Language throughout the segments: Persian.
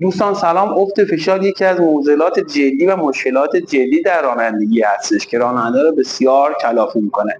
دوستان سلام. افت فشار یکی از معضلات جدی و مشکلات جدی در رانندگی هستش که راننده رو بسیار کلافه میکنه.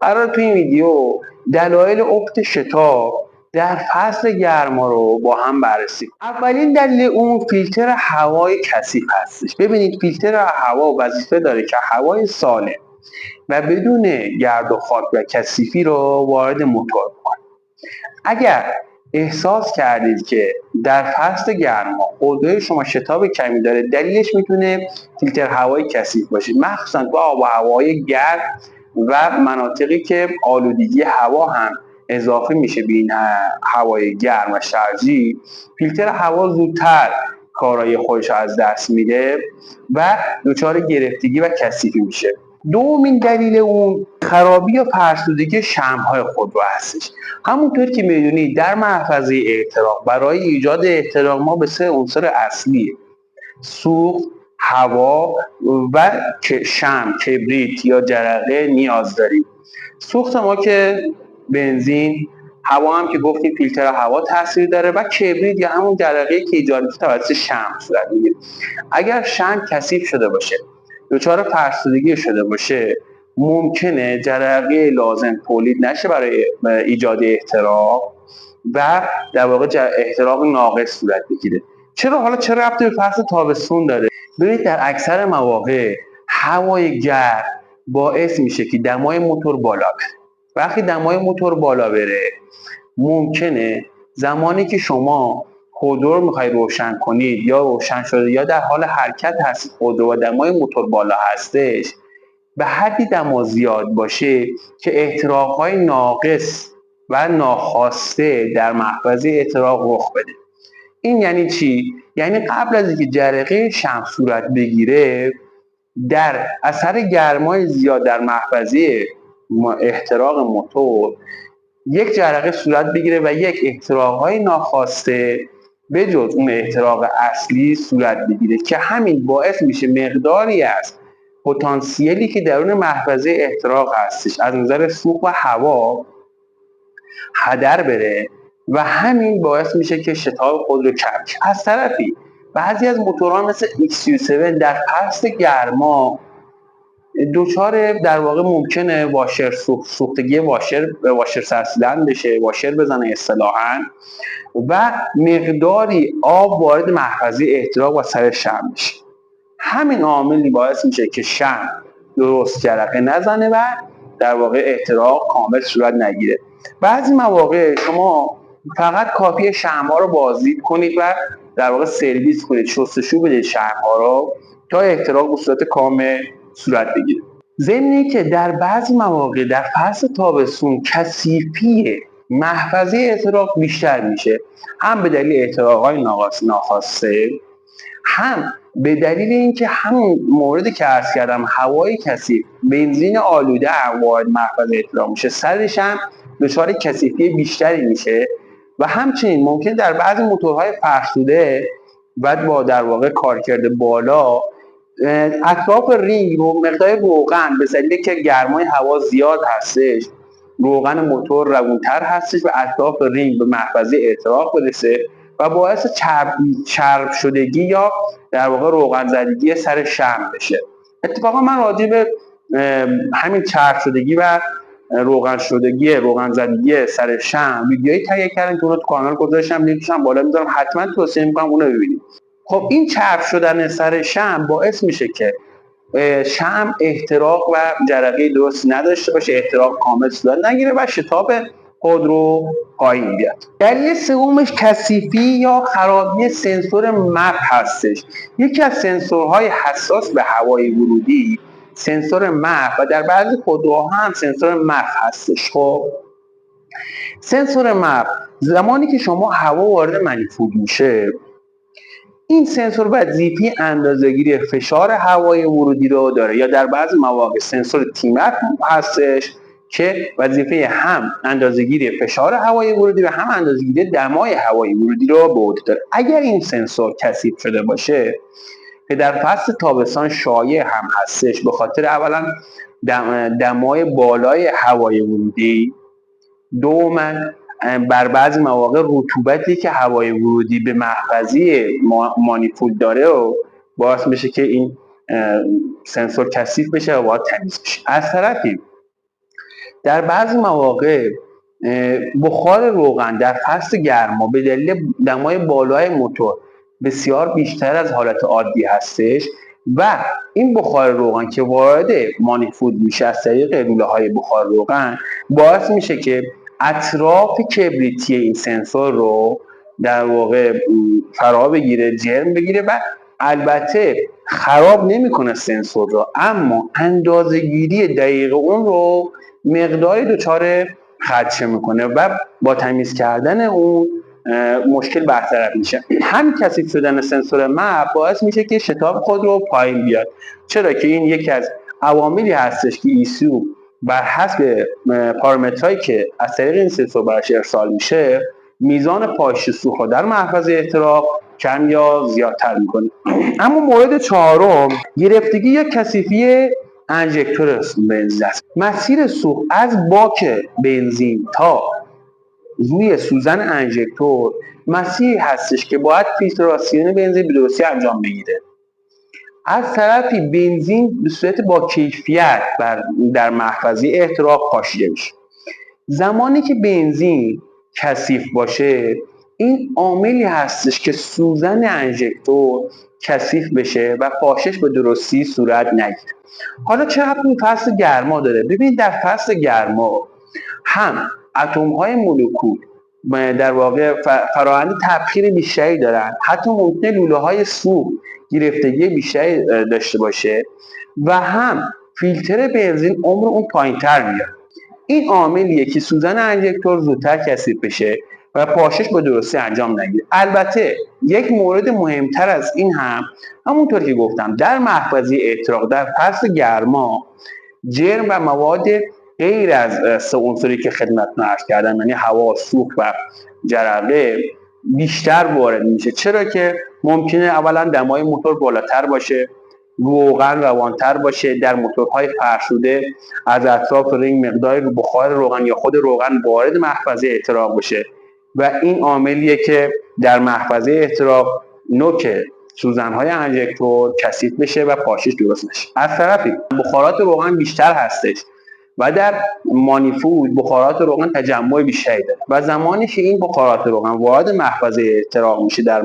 قرار تو این ویدیو دلایل افت شتاب در فصل گرما رو با هم بررسی کنیم. اولین دلیل اون فیلتر هوای کثیف هستش. ببینید فیلتر هوا وظیفه داره که هوای سالم و بدون گرد و خاک و کثیفی رو وارد موتور کنه. اگر احساس کردید که در فصل گرما خودروی شما شتاب کمی داره، دلیلش میتونه فیلتر هوای کثیف باشه، مخصوصا تو آب و هوای گرم و مناطقی که آلودگی هوا هم اضافه میشه به این هوای گرم و شرجی. فیلتر هوا زودتر کارایی خودش از دست میده و دچار گرفتگی و کثیفی میشه. دومین دلیل اون خرابی یا فرسودگی شمع‌های خودرو هستش. همونطور که میدونید در محفظه احتراق برای ایجاد احتراق ما به سه عنصر اصلی سوخت، هوا و شمع، کبریت یا جرقه نیاز داریم. سوخت ما که بنزین، هوا هم که گفتیم فیلتر هوا تاثیر داره و کبریت یا همون جرقه که ایجاد میشه توسط شمع صورت میگیره. اگر شمع کثیف شده باشه، دچار فرسودگی شده باشه، ممکنه جرقه لازم تولید نشه برای ایجاد احتراق و در واقع احتراق ناقص صورت بگیره. چه ربطی به فصل تابستون داره؟ ببینید در اکثر مواقع هوای گرم باعث میشه که دمای موتور بالا بره. وقتی دمای موتور بالا بره، ممکنه زمانی که شما خودرو رو میخوای روشن کنید یا روشن شده یا در حال حرکت هستید، خودرو و دمای موتور بالا هستش، به حدی دما زیاد باشه که احتراق‌های ناقص و ناخواسته در محفظه احتراق رخ بده. این یعنی چی؟ یعنی قبل از اینکه جرقه شمع صورت بگیره، در اثر گرمای زیاد در محفظه احتراق موتور یک جرقه صورت بگیره و یک احتراق‌های ناخواسته به جز اون احتراق اصلی صورت بگیره که همین باعث میشه مقداری از پتانسیلی که درون محفظه احتراق هستش از نظر سوخت و هوا هدر بره و همین باعث میشه که شتاب خود رو کم شه. از طرفی بعضی از موتورها مثل XU7 در فصل گرما دچار در واقع ممکنه سوختگی واشر سرسیدن بشه، واشر بزنه اصطلاحاً و مقداری آب وارد محفظه احتراق و سر شمع بشه. همین عاملی باعث میشه که شمع درست جرقه نزنه و در واقع احتراق کامل صورت نگیره. بعضی مواقع شما فقط کافیه شمع‌ها رو بازدید کنید و در واقع سرویس کنید، شستشو بدید شمع‌ها رو تا احتراق به صورت کامل صورت بگیره. ضمنی که در بعضی مواقع در فصل تابستون کثیفی محفظه احتراق بیشتر میشه، هم به دلیل احتراق‌های ناخواسته، هم به دلیل اینکه همون موردی که عرض کردم هوای کثیف، بنزین آلوده وارد محفظه احتراق میشه، سرش هم دچار کثیفی بیشتری میشه و همچنین ممکن در بعضی موتورهای فرسوده و با در واقع کارکرد بالا اطراف رینگ رو مقدار روغن به دلیل که گرمای هوا زیاد هستش، روغن موتور روونتر هستش و اطراف رینگ به محفظه احتراق برسه و باعث چرب شدگی یا در واقع روغن زدگی سر شمع بشه. اتفاقا من راجع به همین چرب شدگی و روغن زدگی سر شمع ویدیویی تهیه کردم که اون رو تو کانال گذاشتم، لینکش هم بالا میذارم، حتما توصیه میکنم اون رو ببینید. خب این چرب شدن سر شمع باعث میشه که شمع احتراق و جرقه درستی نداشته باشه، احتراق کامل صورت نگیره و شتاب خودرو پایین بیاد. دلیل سومش کثیفی یا خرابی سنسور مپ هستش. یکی از سنسورهای حساس به هوای ورودی سنسور مپ و در بعضی خودروها هم سنسور مپ هستش. خب سنسور مپ زمانی که شما هوا وارد منیفود میشه، این سنسور وظیفه اندازه‌گیری فشار هوای ورودی رو داره، یا در بعضی مواقع سنسور تیمپ هستش که وظیفه هم اندازه‌گیری فشار هوای ورودی و هم اندازه‌گیری دمای هوای ورودی رو به عهده داره. اگر این سنسور کثیف شده باشه که در فصل تابستان شایع هم هستش، به خاطر اولا دمای بالای هوای ورودی، دوما بر بعضی مواقع رطوبتی که هوای ورودی به محفظه مانیفولد داره و باعث میشه که این سنسور کثیف بشه و باید تمیز بشه. از طرفی در بعضی مواقع بخار روغن در فصل گرما به دلیل دمای بالای موتور بسیار بیشتر از حالت عادی هستش و این بخار روغن که وارد مانیفولد میشه از طریق لوله‌های بخار روغن باعث میشه که اطراف کبریتی این سنسور رو در واقع فرا بگیره، جرم بگیره و البته خراب نمیکنه سنسور رو، اما اندازه‌گیری دقیق اون رو مقداری دچار خدشه میکنه و با تمیز کردن اون مشکل برطرف میشه. هم کثیف شدن سنسور مپ باعث میشه که شتاب خود رو پایین بیاد، چرا که این یکی از عواملی هستش که ایسیو بر حسب پارامترهایی که از طریق این سنسور براش ارسال میشه میزان پاشی سوخت رو در محفظه احتراق کم یا زیادتر میکنه. اما مورد چهارم گرفتگی یا کثیفی انژکتور بنزین است. مسیر سوخت از باک بنزین تا روی سوزن انژکتور مسیری هستش که باید فیلتراسیون بنزین به درستی انجام بگیره. از طرفی بنزین به صورت با کیفیت در محفظه احتراق پاشیده میشه. زمانی که بنزین کثیف باشه این عاملی هستش که سوزن انژکتور کثیف بشه و پاشش به درستی صورت نگیره. حالا چه ربطی به فصل گرما داره؟ ببینید در فصل گرما هم اتم‌های مولکول در واقع فرآیند تبخیر بیشتری دارن، حتی ممکنه لوله‌های سوخت گرفتگی بیشتری داشته باشه و هم فیلتر بنزین عمر اون پایین‌تر میاد. این عاملیه که سوزن انژکتور زودتر کثیف بشه و پاشش به درستی انجام نگیره. البته یک مورد مهمتر از این هم همونطور که گفتم در محفظه احتراق در فصل گرما جرم و مواد غیر از سه عنصری که خدمتتون عرض کردم یعنی هوا، سوخت و جرقه بیشتر وارد میشه، چرا که ممکنه اولا دمای موتور بالاتر باشه، روغن روانتر باشه، در موتورهای فرسوده از اطراف رینگ مقدار بخار روغن یا خود روغن وارد محفظه احتراق بشه و این عاملیه که در محفظه احتراق نوک سوزن‌های انژکتور کثیف بشه و پاشش درست نشه. از طرفی بخارات روغن بیشتر هستش و در مانیفولد بخارات روغن تجمع بیشتری داره و زمانی که این بخارات روغن وارد محفظه احتراق میشه در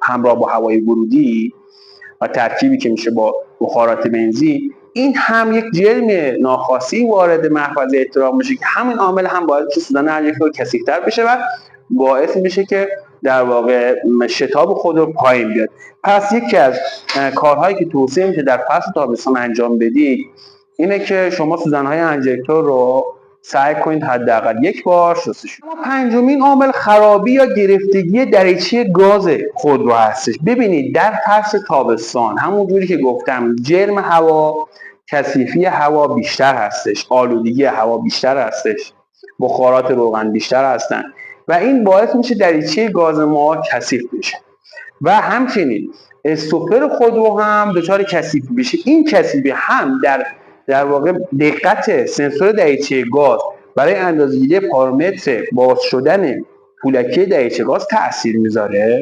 همراه با هوای ورودی و ترکیبی که میشه با بخارات بنزین، این هم یک جرم ناخواسته وارد محفظه احتراق میشه که همین عامل هم باعث میشه سوزن انژکتور کثیف‌تر بشه و باعث میشه که در واقع شتاب خود رو پایین بیاد. پس یکی از کارهایی که توصیه میشه در فصل تابستان انجام بدید اینه که شما سوزن‌های انژکتور رو سعی کنید حداقل یک بار شستشو. اما پنجمین عامل خرابی یا گرفتگی دریچه گاز خودرو هستش. ببینید در فصل تابستان همونجوری که گفتم جرم هوا، کثیفی هوا بیشتر هستش، آلودگی هوا بیشتر هستش، بخارات روغن بیشتر هستن و این باعث میشه دریچه گاز ما کثیف بشه و همچنین استوپر خودرو هم دچار کثیفی بشه. این کثیفی هم در واقع دقت سنسور دریچه گاز برای اندازه‌گیری پارامتر باز شدن پولکه دریچه گاز تاثیر میذاره،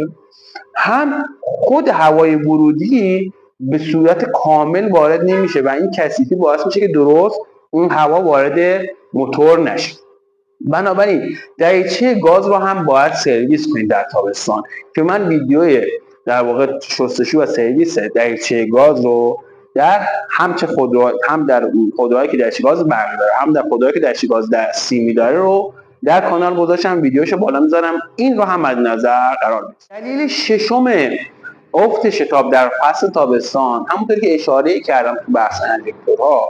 هم خود هوای ورودی به صورت کامل وارد نمیشه و این کثیفی باعث میشه که درست اون هوا وارد موتور نشه. بنابراین دریچه گاز رو هم باید سرویس کنید در تابستان که من ویدیوی در واقع شستشو و سرویس دریچه گاز رو در هم در خودروهایی که دریچه گاز برقی داره هم در خودروهایی که دریچه گاز سیمی داره رو در کانال گذاشتم، ویدیوشو بالا میذارم، این رو هم مد نظر قرار بدید. دلیل ششم افت شتاب در فصل تابستان همونطور که اشاره کردم تو بحث انژکتورها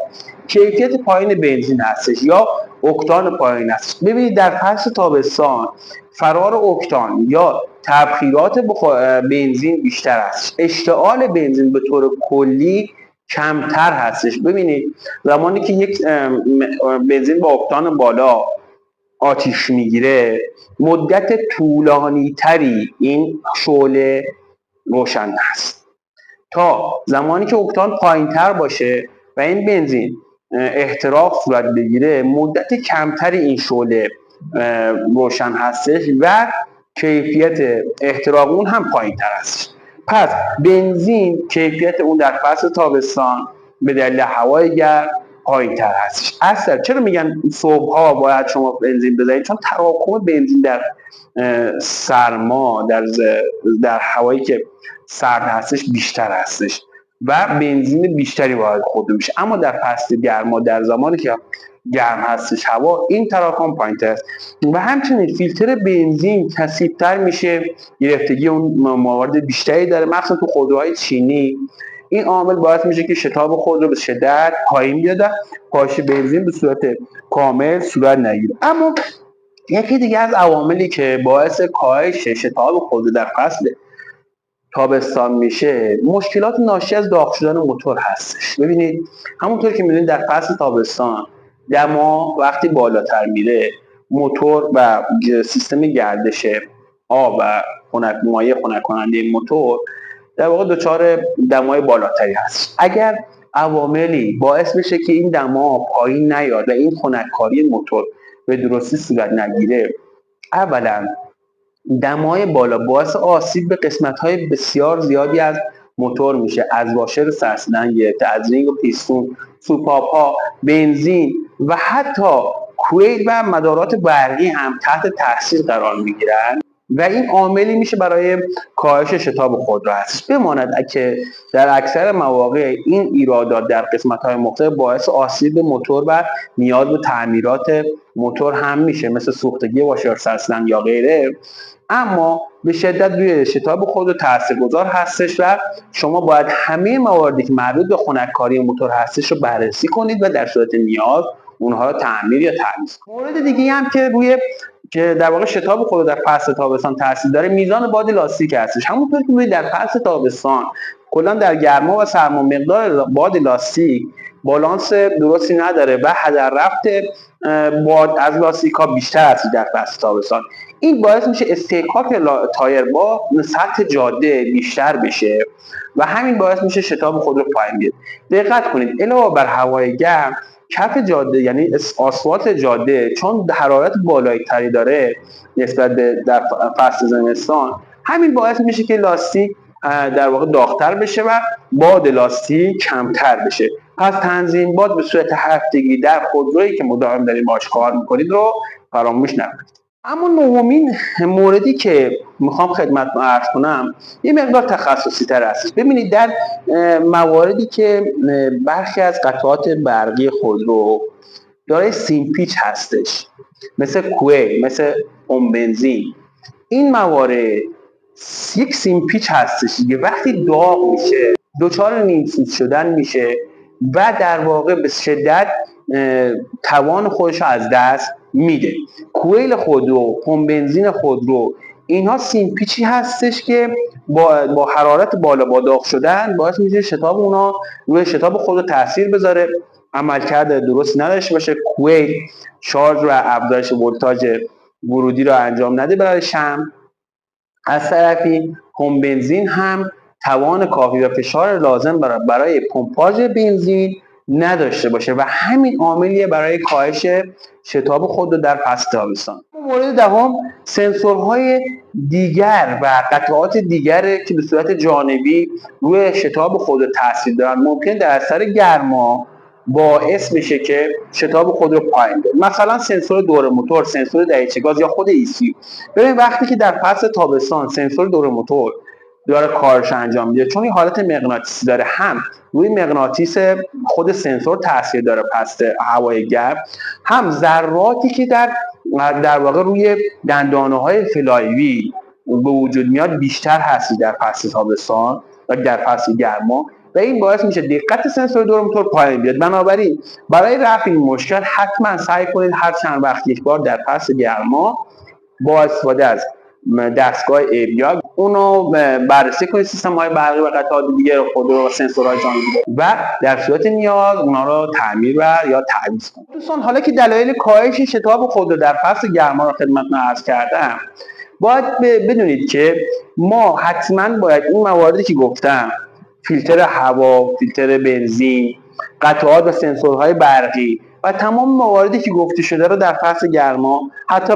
کیفیت پایین بنزین هستش یا اکتان پایین است. ببینید در فصل تابستان فرار اکتان یا تبخیرات بنزین بیشتر است، اشتعال بنزین به طور کلی کمتر هستش. ببینید زمانی که یک بنزین با اکتان بالا آتیش میگیره مدت طولانی تری این شعله روشن است تا زمانی که اکتان پایین تر باشه و این بنزین احتراق صورت بگیره مدت کمتری این شعله روشن هستش و کیفیت احتراق اون هم پایین تر هستش. پس بنزین کیفیت اون در فصل تابستان به دلیل هوای گرم پایین تر هستش. اصلا چرا میگن صبح ها باید شما بنزین بزنید؟ چون تراکم بنزین در سرما در هوایی که سرد هستش بیشتر هستش و بنزین بیشتری وارد خود میشه. اما در فصل گرما، در زمانی که گرم هستش هوا، این تراکم پایین‌تر است و همچنین فیلتر بنزین کثیف‌تر میشه، گرفتگی اون موارد بیشتری داره، مخصوصا تو خودروهای چینی. این عامل باعث میشه که شتاب خودرو به شدت پایین بیاد و کاهش بنزین به صورت کامل صورت نگیره. اما یکی دیگه از عواملی که باعث کاهش شتاب خودرو در فصل تابستان میشه، مشکلات ناشی از داغ شدن موتور هستش. ببینید همونطور که میدونید در فصل تابستان دما وقتی بالاتر میره، موتور و سیستم گردش آب و مایع خنک کننده موتور در واقع دچار دمای بالاتری هست. اگر عواملی باعث بشه که این دما پایین نیاد و این خنککاری موتور به درستی صورت نگیره، اولا دمای بالا باعث آسیب به قسمت‌های بسیار زیادی از موتور میشه، از واشر سرسیدن گرفته، از رینگ و پیستون، سوپاپ‌ها، بنزین و حتی کویل و مدارات برقی هم تحت تاثیر قرار میگیرن و این عاملی میشه برای کاهش شتاب خودرو هستش. بماند که در اکثر مواقع این ایرادات در قسمت‌های مختلف باعث آسیب به موتور و نیاز به تعمیرات موتور هم میشه، مثل سوختگی واشر سرسیدن یا غیره. اما به شدت روی شتاب خودرو تاثیرگذار هستش و شما باید همه مواردی که مربوط به خنککاری موتور هستش رو بررسی کنید و در صورت نیاز اونها رو تعمیر یا تعویض کنید. مورد دیگه هم که در واقع شتاب خودرو در فصل تابستان تاثیر داره، میزان باد لاستیک هستش. همونطور که می‌بینید در فصل تابستان کلا در گرما و سرما مقدار باد لاستیک بالانس درستی نداره و هدر رفت باد از لاستیک ها بیشتر است در فصل تابستان. این باعث میشه استحکاک تایر با سطح جاده بیشتر بشه و همین باعث میشه شتاب خودرو پایین بیاد. دقت کنید علاوه بر هوای گرم، کف جاده یعنی آسفالت جاده چون حرارت بالاتری داره نسبت به در فصل زمستان، همین باعث میشه که لاستیک در واقع داغ‌تر بشه و باد لاستیک کمتر بشه. پس تنظیم باد به صورت هفتگی در خودرویی که مدام دارید باهاش کار میکنید رو فراموش نکنید. اما نهمین موردی که میخوام خدمتتون عرض کنم یه مقدار تخصصی تر هستش. ببینید در مواردی که برخی از قطعات برقی خودرو دارای سیمپیچ هستش، مثل کویل، مثل بنزین، این موارد یک سیمپیچ هستش که وقتی داغ میشه دچار نیمسوز شدن میشه و در واقع به شدت توان خودش از دست میده. کویل خودرو، بنزین خودرو، اینها سیمپیچی هستش که با حرارت بالا با داغ شدن باعث میشه شتاب اونا روی شتاب خودرو تاثیر بذاره، عملکرد درست نداشته باشه، کویل شارژ و افزایش ولتاژ ورودی رو انجام نده برای شمع. از طرفی بنزین هم توان کافی و فشار لازم برای پمپاژ بنزین نداشته باشه و همین عاملیه برای کاهش شتاب خودرو در فصل تابستان. مورد دهم سنسورهای دیگر و قطعات دیگر که به صورت جانبی روی شتاب خودرو تاثیر دارن ممکن در اثر گرما باعث میشه که شتاب خودرو پایین بیاد. مثلا سنسور دور موتور، سنسور دریچه گاز یا خود ECU. ببین وقتی که در فصل تابستان سنسور دور موتور داره کارش انجام میده، چون این حالت مغناطیسی داره، هم روی مغناطیس خود سنسور تاثیر داره پس هوای گرم، هم ذراتی که در واقع روی دندانه های فلایویل به وجود میاد بیشتر هستی در فصل تابستان و در فصل گرما و این باعث میشه دقت سنسور دور موتور پایین بیاد. بنابراین برای رفع این مشکل حتما سعی کنید هر چند وقت یک بار در فصل گرما با استفاده از دستگاه ایریاگ اونو بررسی کنید، سیستم های برقی و قطعات دیگر خودرو و سنسورهای جانبی و در صورت نیاز اونا رو تعمیر و یا تعویض کنید. دوستان حالا که دلایل کاهش شتاب خودرو در فصل گرما رو خدمتتون عرض کردم، باید بدونید که ما حتما باید این مواردی که گفتم، فیلتر هوا، فیلتر بنزین، قطعات و سنسورهای برقی و تمام مواردی که گفته شده رو در فصل گرما حتی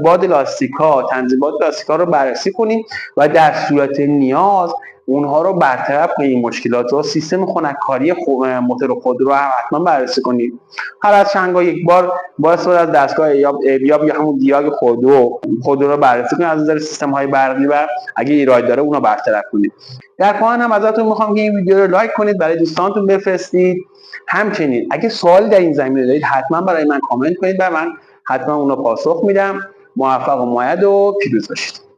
باد لاستیک‌ها، تنظیمات لاستیک‌ها رو بررسی کنید و در صورت نیاز اونها رو برطرف کنید. این مشکلات رو، سیستم خنک‌کاری موتور خودرو رو حتما بررسی کنید. هر از چند یک بار با استفاده از دستگاه ایاب یا همون دیاگ خودرو رو بررسی کنید از نظر سیستم‌های برقی و اگه ایراد داره اون رو برطرف کنید. در پایان هم ازتون میخوام که این ویدیو رو لایک کنید، برای دوستانتون بفرستید. همچنین اگه سوالی در این زمینه دارید حتما برای من کامنت کنید و من حتما اون رو پاسخ میدم. موفق و مؤید و پیروز باشید.